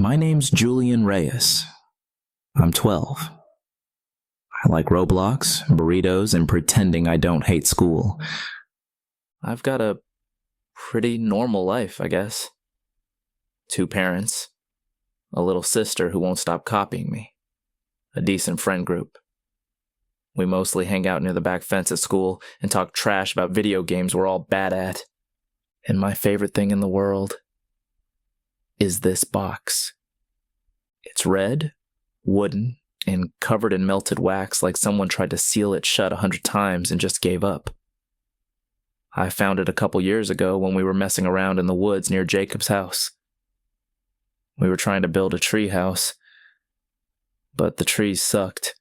My name's Julian Reyes. I'm 12. I like Roblox, burritos, and pretending I don't hate school. I've got a pretty normal life, I guess. 2 parents, a little sister who won't stop copying me, a decent friend group. We mostly hang out near the back fence at school and talk trash about video games we're all bad at. And my favorite thing in the world is this box. It's red, wooden, and covered in melted wax like someone tried to seal it shut 100 times and just gave up. I found it a couple years ago when we were messing around in the woods near Jacob's house. We were trying to build a tree house, but the trees sucked,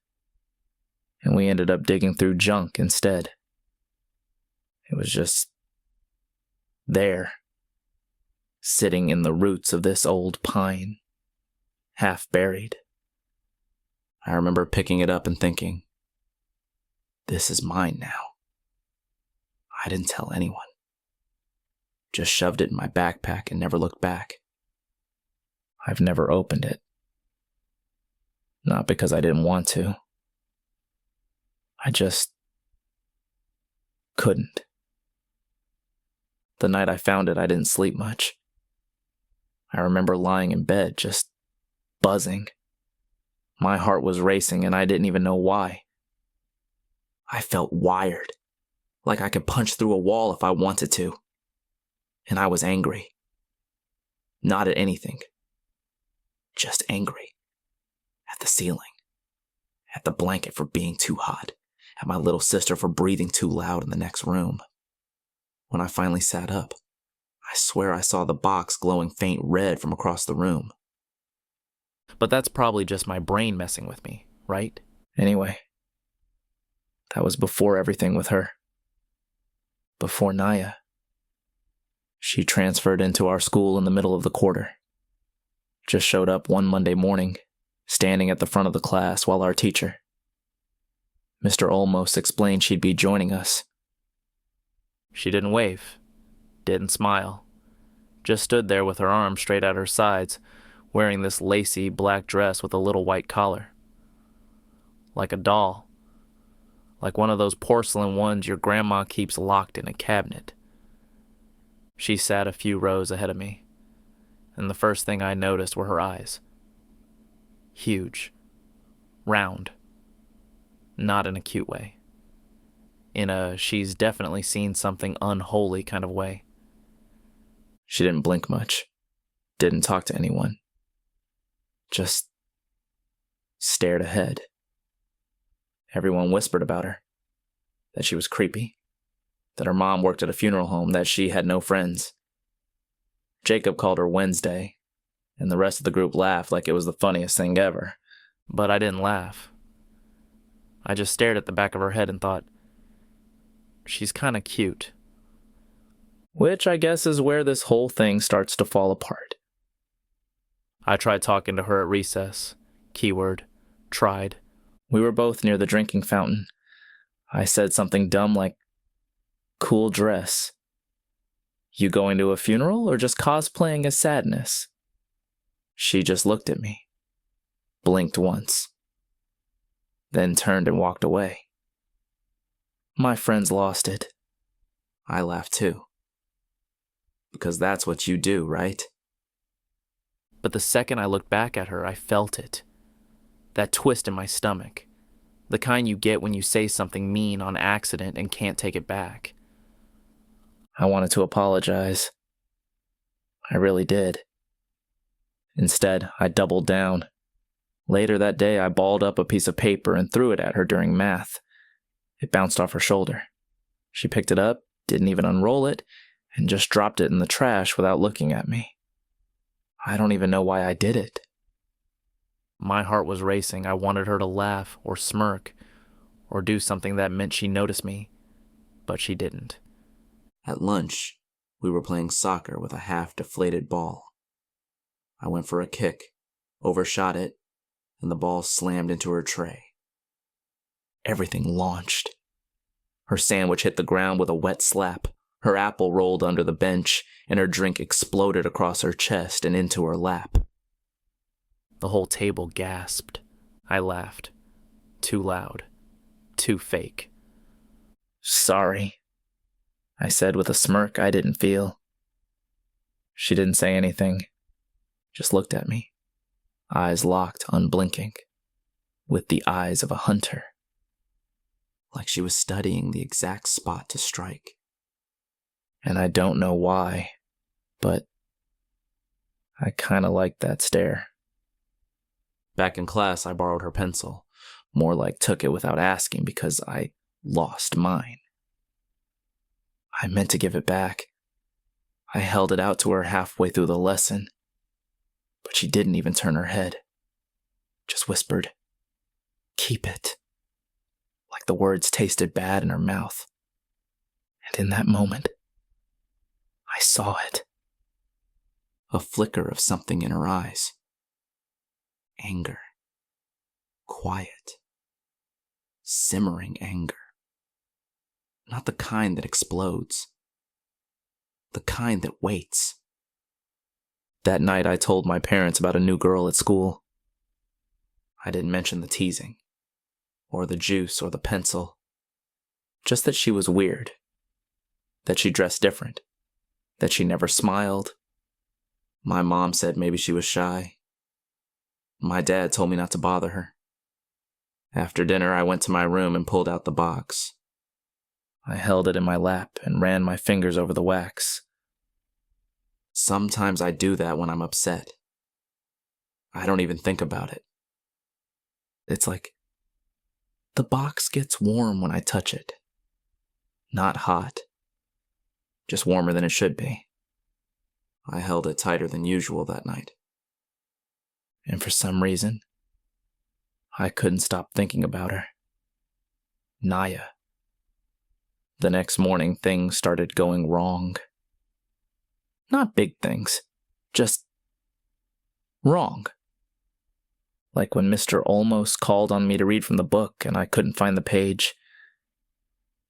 and we ended up digging through junk instead. It was just there, sitting in the roots of this old pine, half buried. I remember picking it up and thinking, this is mine now. I didn't tell anyone. Just shoved it in my backpack and never looked back. I've never opened it. Not because I didn't want to. I just couldn't. The night I found it, I didn't sleep much. I remember lying in bed, just buzzing. My heart was racing and I didn't even know why. I felt wired, like I could punch through a wall if I wanted to. And I was angry. Not at anything. Just angry. At the ceiling. At the blanket for being too hot. At my little sister for breathing too loud in the next room. When I finally sat up, I swear I saw the box glowing faint red from across the room. But that's probably just my brain messing with me, right? Anyway, that was before everything with her. Before Naya. She transferred into our school in the middle of the quarter. Just showed up one Monday morning, standing at the front of the class while our teacher, Mr. Olmos, explained she'd be joining us. She didn't wave, didn't smile, just stood there with her arms straight at her sides, wearing this lacy black dress with a little white collar. Like a doll. Like one of those porcelain ones your grandma keeps locked in a cabinet. She sat a few rows ahead of me, and the first thing I noticed were her eyes. Huge. Round. Not in a cute way. In a she's definitely seen something unholy kind of way. She didn't blink much. Didn't talk to anyone. Just stared ahead. Everyone whispered about her. That she was creepy. That her mom worked at a funeral home. That she had no friends. Jacob called her Wednesday, and the rest of the group laughed like it was the funniest thing ever. But I didn't laugh. I just stared at the back of her head and thought, she's kinda cute. Which I guess is where this whole thing starts to fall apart. I tried talking to her at recess. Keyword, tried. We were both near the drinking fountain. I said something dumb like, cool dress. You going to a funeral or just cosplaying as Sadness? She just looked at me. Blinked once. Then turned and walked away. My friends lost it. I laughed too. Because that's what you do, right? But the second I looked back at her, I felt it. That twist in my stomach. The kind you get when you say something mean on accident and can't take it back. I wanted to apologize. I really did. Instead, I doubled down. Later that day, I balled up a piece of paper and threw it at her during math. It bounced off her shoulder. She picked it up, didn't even unroll it, and just dropped it in the trash without looking at me. I don't even know why I did it. My heart was racing. I wanted her to laugh or smirk or do something that meant she noticed me, but she didn't. At lunch, we were playing soccer with a half-deflated ball. I went for a kick, overshot it, and the ball slammed into her tray. Everything launched. Her sandwich hit the ground with a wet slap. Her apple rolled under the bench, and her drink exploded across her chest and into her lap. The whole table gasped. I laughed. Too loud. Too fake. "Sorry," I said with a smirk I didn't feel. She didn't say anything, just looked at me, eyes locked, unblinking, with the eyes of a hunter, like she was studying the exact spot to strike. And I don't know why, but I kinda liked that stare. Back in class, I borrowed her pencil, more like took it without asking because I lost mine. I meant to give it back. I held it out to her halfway through the lesson, but she didn't even turn her head. Just whispered, "Keep it," like the words tasted bad in her mouth. And in that moment, I saw it. A flicker of something in her eyes. Anger. Quiet. Simmering anger. Not the kind that explodes. The kind that waits. That night I told my parents about a new girl at school. I didn't mention the teasing, or the juice, or the pencil. Just that she was weird. That she dressed different. That she never smiled. My mom said maybe she was shy. My dad told me not to bother her. After dinner, I went to my room and pulled out the box. I held it in my lap and ran my fingers over the wax. Sometimes I do that when I'm upset. I don't even think about it. It's like the box gets warm when I touch it. Not hot. Just warmer than it should be. I held it tighter than usual that night. And for some reason, I couldn't stop thinking about her. Naya. The next morning, things started going wrong. Not big things, just wrong. Like when Mr. Olmos called on me to read from the book and I couldn't find the page,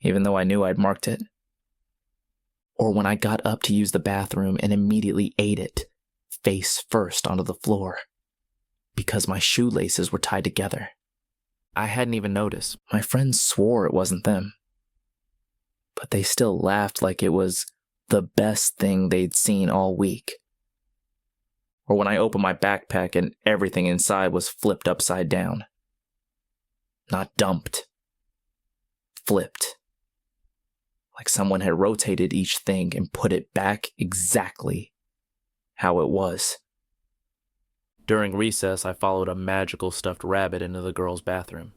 even though I knew I'd marked it. Or when I got up to use the bathroom and immediately ate it, face first onto the floor, because my shoelaces were tied together. I hadn't even noticed. My friends swore it wasn't them. But they still laughed like it was the best thing they'd seen all week. Or when I opened my backpack and everything inside was flipped upside down. Not dumped. Flipped. Like someone had rotated each thing and put it back exactly how it was. During recess, I followed a magical stuffed rabbit into the girls' bathroom.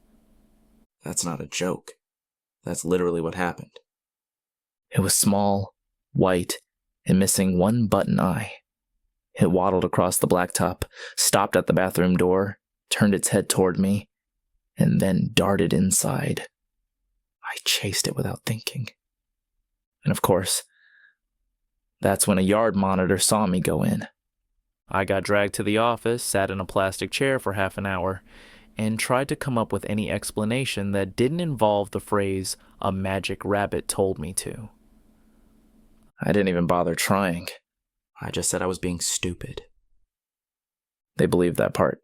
That's not a joke. That's literally what happened. It was small, white, and missing one button eye. It waddled across the blacktop, stopped at the bathroom door, turned its head toward me, and then darted inside. I chased it without thinking. And of course, that's when a yard monitor saw me go in. I got dragged to the office, sat in a plastic chair for half an hour, and tried to come up with any explanation that didn't involve the phrase, "a magic rabbit told me to." I didn't even bother trying. I just said I was being stupid. They believed that part.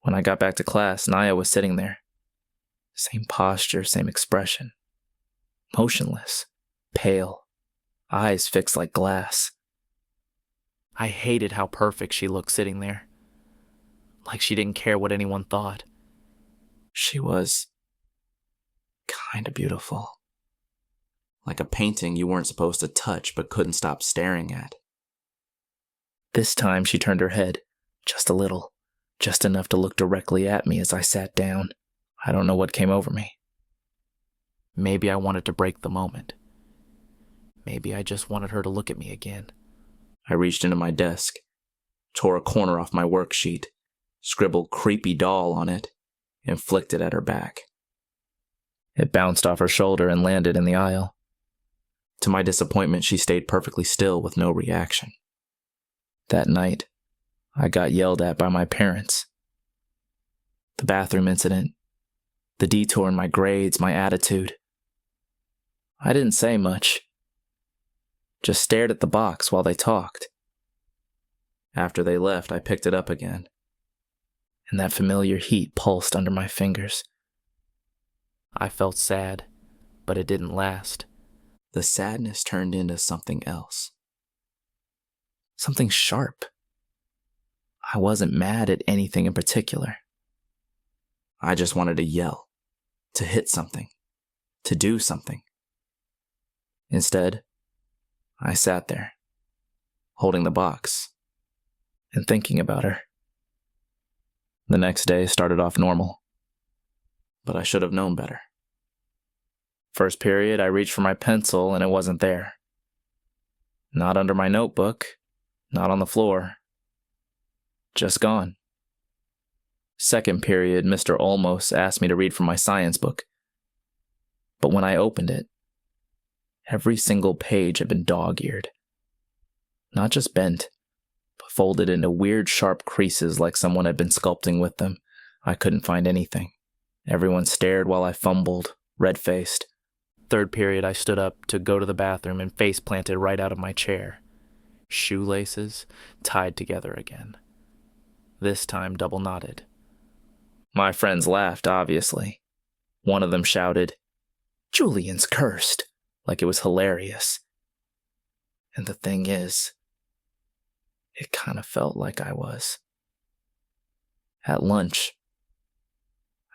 When I got back to class, Naya was sitting there. Same posture, same expression. Motionless, pale, eyes fixed like glass. I hated how perfect she looked sitting there. Like she didn't care what anyone thought. She was kinda beautiful. Like a painting you weren't supposed to touch but couldn't stop staring at. This time she turned her head, just a little, just enough to look directly at me as I sat down. I don't know what came over me. Maybe I wanted to break the moment. Maybe I just wanted her to look at me again. I reached into my desk, tore a corner off my worksheet, scribbled "creepy doll" on it, and flicked it at her back. It bounced off her shoulder and landed in the aisle. To my disappointment, she stayed perfectly still with no reaction. That night, I got yelled at by my parents. The bathroom incident, the detour in my grades, my attitude. I didn't say much. Just stared at the box while they talked. After they left, I picked it up again, and that familiar heat pulsed under my fingers. I felt sad, but it didn't last. The sadness turned into something else. Something sharp. I wasn't mad at anything in particular. I just wanted to yell, to hit something, to do something. Instead, I sat there, holding the box, and thinking about her. The next day started off normal, but I should have known better. First period, I reached for my pencil and it wasn't there. Not under my notebook, not on the floor. Just gone. Second period, Mr. Olmos asked me to read from my science book. But when I opened it, every single page had been dog-eared. Not just bent, but folded into weird sharp creases like someone had been sculpting with them. I couldn't find anything. Everyone stared while I fumbled, red-faced. Third period, I stood up to go to the bathroom and face planted right out of my chair. Shoelaces tied together again. This time double knotted. My friends laughed, obviously. One of them shouted, "Julian's cursed," like it was hilarious. And the thing is, it kind of felt like I was. At lunch,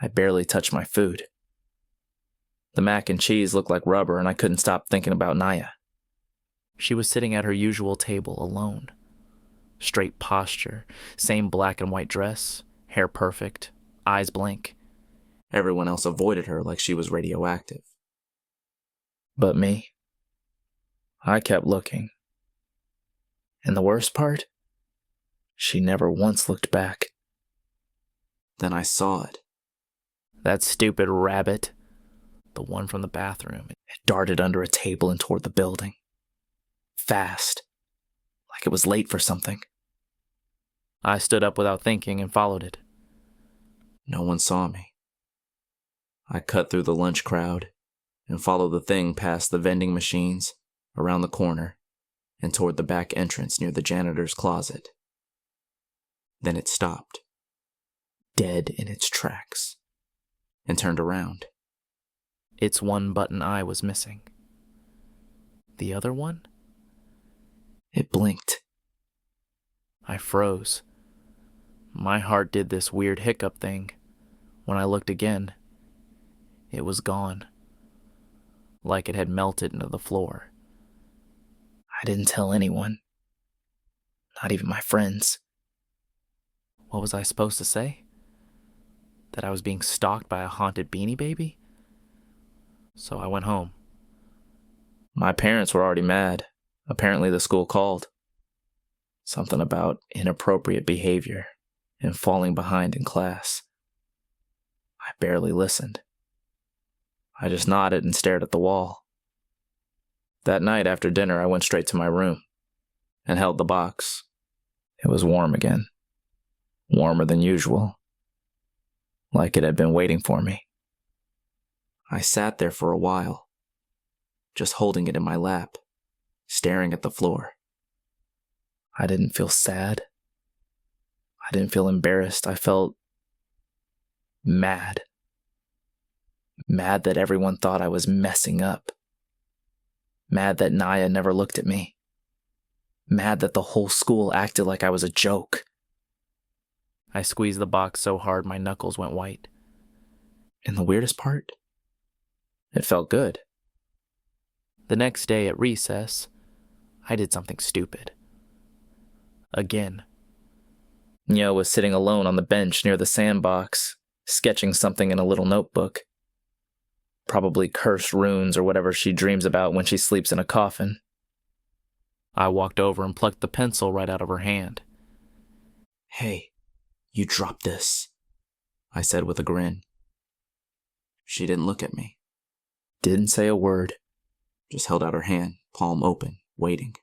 I barely touched my food. The mac and cheese looked like rubber, and I couldn't stop thinking about Naya. She was sitting at her usual table alone. Straight posture, same black and white dress, hair perfect, eyes blank. Everyone else avoided her like she was radioactive. But me, I kept looking. And the worst part? She never once looked back. Then I saw it. That stupid rabbit, the one from the bathroom, it darted under a table and toward the building. Fast, like it was late for something. I stood up without thinking and followed it. No one saw me. I cut through the lunch crowd and followed the thing past the vending machines, around the corner, and toward the back entrance near the janitor's closet. Then it stopped, dead in its tracks, and turned around. Its one button eye was missing. The other one? It blinked. I froze. My heart did this weird hiccup thing. When I looked again, it was gone. Like it had melted into the floor. I didn't tell anyone. Not even my friends. What was I supposed to say? That I was being stalked by a haunted Beanie Baby? So I went home. My parents were already mad. Apparently the school called. Something about inappropriate behavior and falling behind in class. I barely listened. I just nodded and stared at the wall. That night after dinner, I went straight to my room and held the box. It was warm again. Warmer than usual. Like it had been waiting for me. I sat there for a while, just holding it in my lap, staring at the floor. I didn't feel sad. I didn't feel embarrassed. I felt mad. Mad that everyone thought I was messing up. Mad that Naya never looked at me. Mad that the whole school acted like I was a joke. I squeezed the box so hard my knuckles went white. And the weirdest part? It felt good. The next day at recess, I did something stupid. Again. Nyo was sitting alone on the bench near the sandbox, sketching something in a little notebook. Probably cursed runes or whatever she dreams about when she sleeps in a coffin. I walked over and plucked the pencil right out of her hand. "Hey, you dropped this," I said with a grin. She didn't look at me. Didn't say a word. Just held out her hand, palm open, waiting.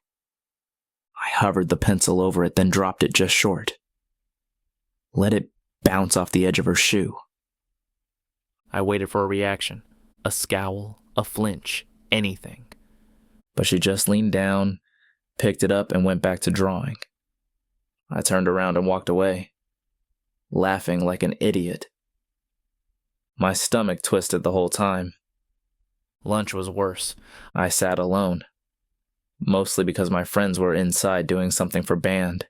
I hovered the pencil over it, then dropped it just short. Let it bounce off the edge of her shoe. I waited for a reaction. A scowl, a flinch, anything. But she just leaned down, picked it up, and went back to drawing. I turned around and walked away, laughing like an idiot. My stomach twisted the whole time. Lunch was worse. I sat alone, mostly because my friends were inside doing something for band.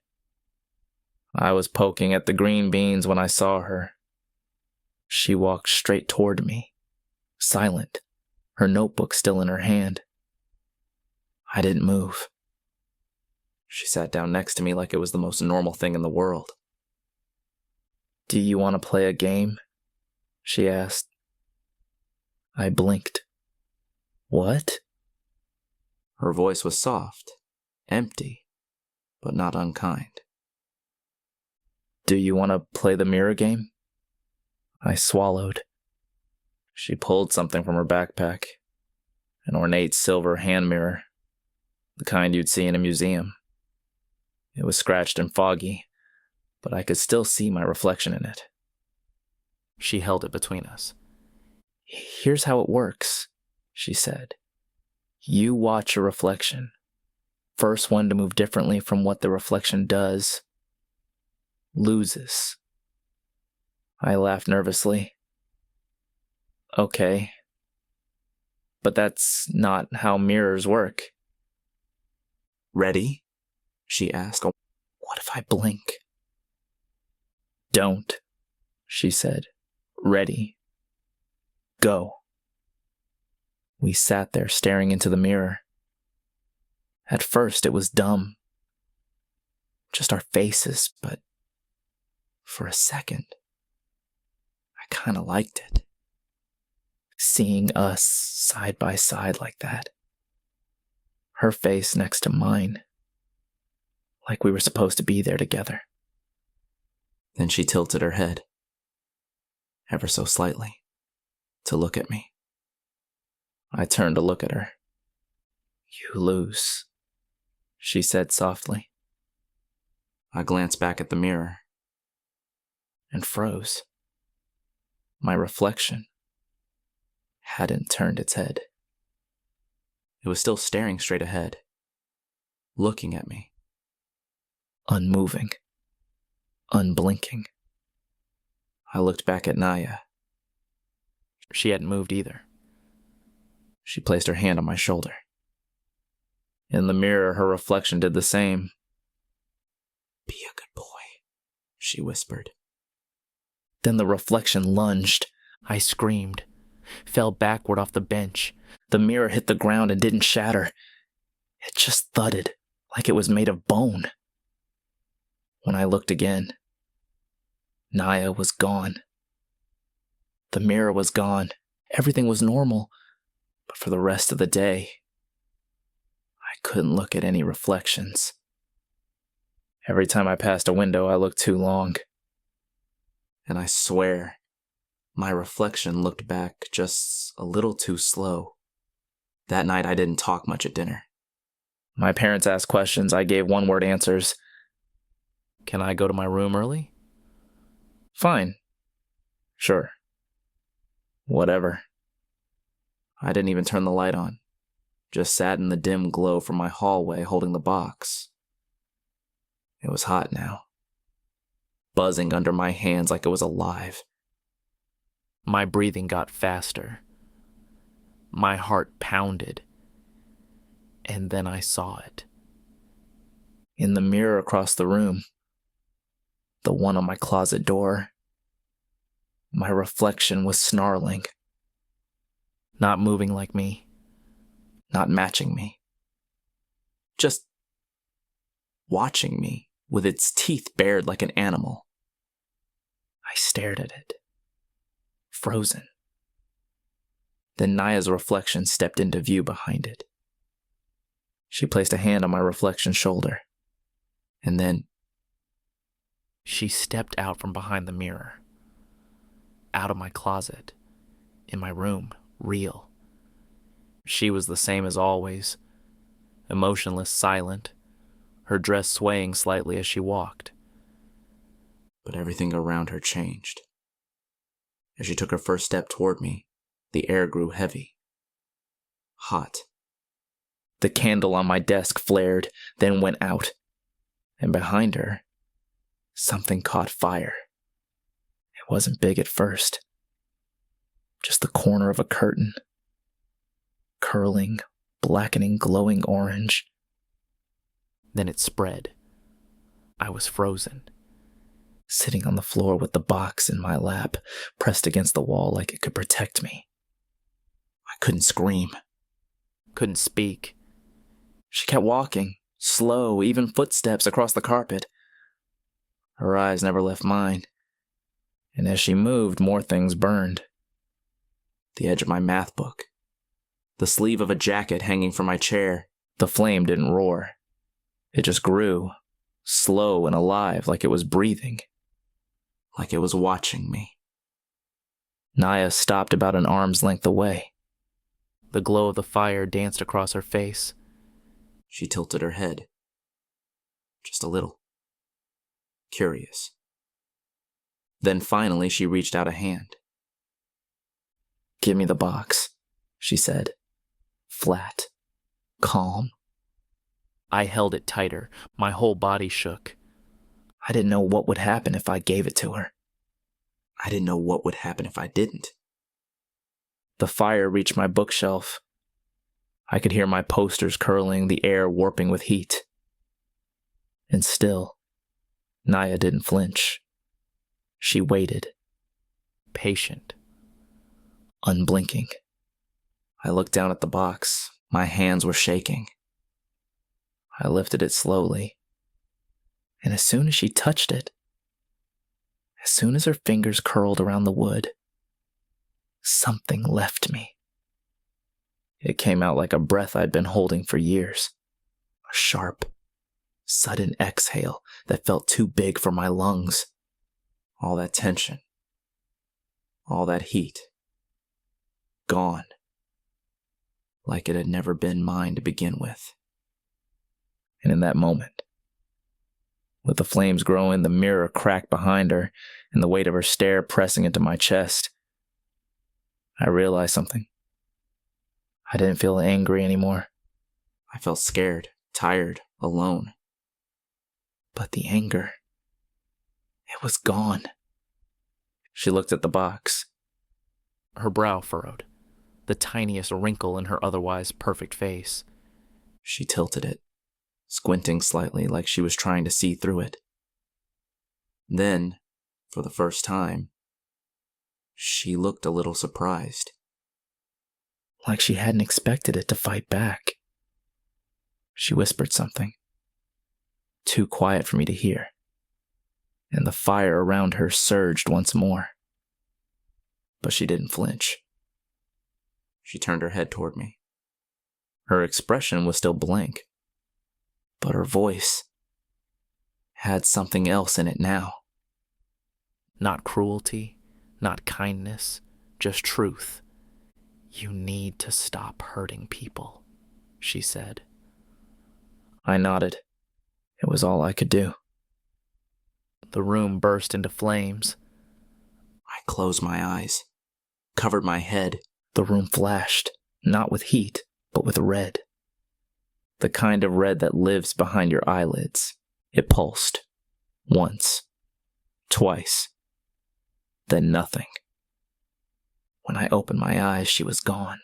I was poking at the green beans when I saw her. She walked straight toward me, silent, her notebook still in her hand. I didn't move. She sat down next to me like it was the most normal thing in the world. "Do you want to play a game?" she asked. I blinked. "What?" Her voice was soft, empty, but not unkind. "Do you want to play the mirror game?" I swallowed. She pulled something from her backpack, an ornate silver hand mirror, the kind you'd see in a museum. It was scratched and foggy, but I could still see my reflection in it. She held it between us. "Here's how it works," she said. "You watch a reflection. First one to move differently from what the reflection does loses." I laughed nervously. "Okay. But that's not how mirrors work." "Ready?" she asked. "What if I blink?" "Don't," she said. "Ready. Go." We sat there staring into the mirror. At first it was dumb. Just our faces, but for a second, I kind of liked it. Seeing us side by side like that. Her face next to mine. Like we were supposed to be there together. Then she tilted her head, ever so slightly, to look at me. I turned to look at her. "You lose," she said softly. I glanced back at the mirror and froze. My reflection hadn't turned its head. It was still staring straight ahead, looking at me. Unmoving. Unblinking. I looked back at Naya. She hadn't moved either. She placed her hand on my shoulder. In the mirror, her reflection did the same. "Be a good boy," she whispered. Then the reflection lunged. I screamed, fell backward off the bench. The mirror hit the ground and didn't shatter. It just thudded, like it was made of bone. When I looked again, Naya was gone. The mirror was gone. Everything was normal. But for the rest of the day, I couldn't look at any reflections. Every time I passed a window, I looked too long. And I swear, my reflection looked back just a little too slow. That night, I didn't talk much at dinner. My parents asked questions. I gave one-word answers. "Can I go to my room early?" "Fine. Sure. Whatever." I didn't even turn the light on. Just sat in the dim glow from my hallway holding the box. It was hot now. Buzzing under my hands like it was alive. My breathing got faster. My heart pounded. And then I saw it. In the mirror across the room. The one on my closet door. My reflection was snarling. Not moving like me. Not matching me. Just watching me with its teeth bared like an animal. I stared at it. Frozen. Then Naya's reflection stepped into view behind it. She placed a hand on my reflection's shoulder. And then she stepped out from behind the mirror. Out of my closet. In my room. Real. She was the same as always. Emotionless, silent. Her dress swaying slightly as she walked. But everything around her changed. As she took her first step toward me, the air grew heavy. Hot. The candle on my desk flared, then went out. And behind her, something caught fire. It wasn't big at first. Just the corner of a curtain. Curling, blackening, glowing orange. Then it spread. I was frozen. Sitting on the floor with the box in my lap, pressed against the wall like it could protect me. I couldn't scream. Couldn't speak. She kept walking, slow, even footsteps across the carpet. Her eyes never left mine. And as she moved, more things burned. The edge of my math book. The sleeve of a jacket hanging from my chair. The flame didn't roar. It just grew, slow and alive, like it was breathing. Like it was watching me. Naya stopped about an arm's length away. The glow of the fire danced across her face. She tilted her head. Just a little. Curious. Then finally she reached out a hand. "Give me the box," she said. Flat. Calm. I held it tighter. My whole body shook. I didn't know what would happen if I gave it to her. I didn't know what would happen if I didn't. The fire reached my bookshelf. I could hear my posters curling, the air warping with heat. And still, Naya didn't flinch. She waited. Patient. Unblinking. I looked down at the box. My hands were shaking. I lifted it slowly. And as soon as she touched it, as soon as her fingers curled around the wood, something left me. It came out like a breath I'd been holding for years. A sharp, sudden exhale that felt too big for my lungs. All that tension. All that heat. Gone. Like it had never been mine to begin with. And in that moment, with the flames growing, the mirror cracked behind her, and the weight of her stare pressing into my chest, I realized something. I didn't feel angry anymore. I felt scared, tired, alone. But the anger, it was gone. She looked at the box. Her brow furrowed, the tiniest wrinkle in her otherwise perfect face. She tilted it, squinting slightly like she was trying to see through it. Then, for the first time, she looked a little surprised. Like she hadn't expected it to fight back. She whispered something, too quiet for me to hear, and the fire around her surged once more. But she didn't flinch. She turned her head toward me. Her expression was still blank, but her voice had something else in it now. Not cruelty, not kindness, just truth. "You need to stop hurting people," she said. I nodded. It was all I could do. The room burst into flames. I closed my eyes, covered my head. The room flashed, not with heat, but with red. The kind of red that lives behind your eyelids. It pulsed. Once. Twice. Then nothing. When I opened my eyes, she was gone.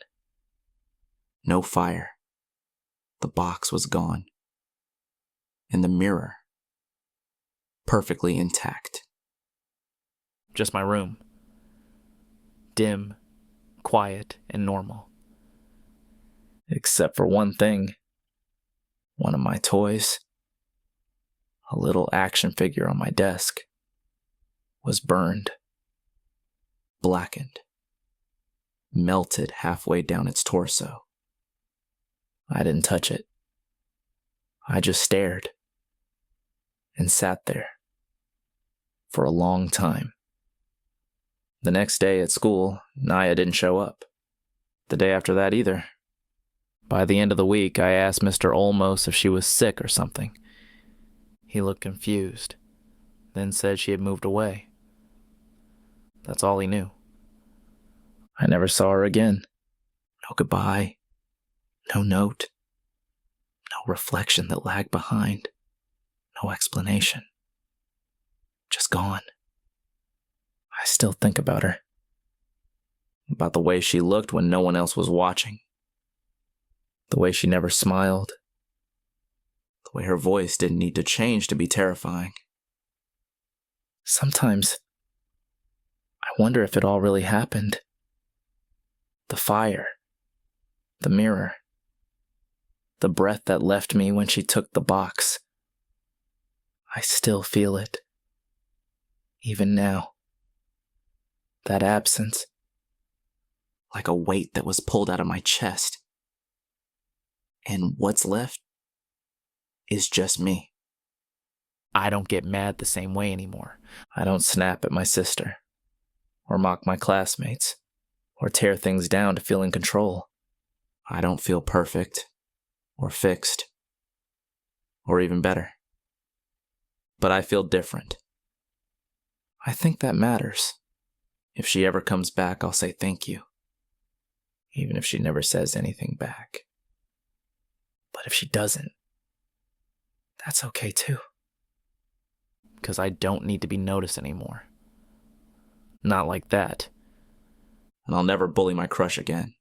No fire. The box was gone. And the mirror. Perfectly intact. Just my room. Dim, quiet, and normal. Except for one thing. One of my toys, a little action figure on my desk, was burned. Blackened. Melted halfway down its torso. I didn't touch it. I just stared. And sat there. For a long time. The next day at school, Naya didn't show up. The day after that either. By the end of the week, I asked Mr. Olmos if she was sick or something. He looked confused, then said she had moved away. That's all he knew. I never saw her again. No goodbye. No note. No reflection that lagged behind. No explanation. just gone. I still think about her. About the way she looked when no one else was watching. The way she never smiled. The way her voice didn't need to change to be terrifying. Sometimes, I wonder if it all really happened. The fire. The mirror. The breath that left me when she took the box. I still feel it. Even now. That absence. Like a weight that was pulled out of my chest. And what's left is just me. I don't get mad the same way anymore. I don't snap at my sister, or mock my classmates, or tear things down to feel in control. I don't feel perfect, or fixed, or even better. But I feel different. I think that matters. If she ever comes back, I'll say thank you. Even if she never says anything back. But if she doesn't, that's okay too. Because I don't need to be noticed anymore. Not like that. And I'll never bully my crush again.